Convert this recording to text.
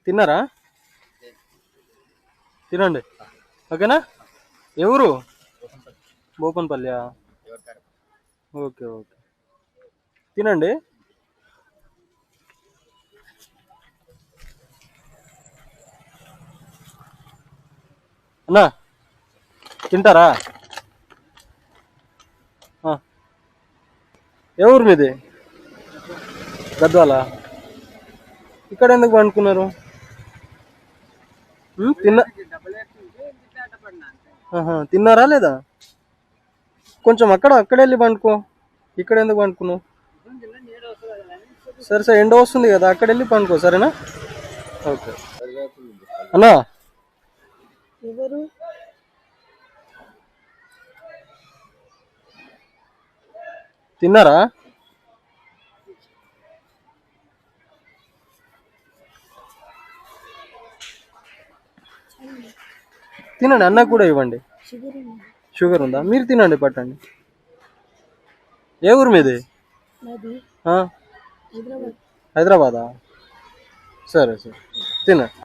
తిన్నారా? తినండి, ఓకేనా? ఎవరు? బోపన్పల్లియా? ఓకే ఓకే, తినండి. అన్నా తింటారా? ఏ ఊరు మీది? గద్వాల. ఇక్కడ ఎందుకు పండుకున్నారు? తిన్న తిన్నారా లేదా? కొంచెం అక్కడే వెళ్ళి పండుకో. ఇక్కడ ఎందుకు పండుకున్నావు? సరే సరే, ఎండ వస్తుంది కదా, అక్కడ వెళ్ళి పండుకో, సరేనా? ఓకే. అన్నా ఎవరు? తిన్నారా? తినండి, అన్న కూడా ఇవ్వండి. షుగర్ ఉందా? మీరు తినండి, పట్టండి. ఏ ఊరు మీది? హైదరాబాదా? సరే సరే, తినండి.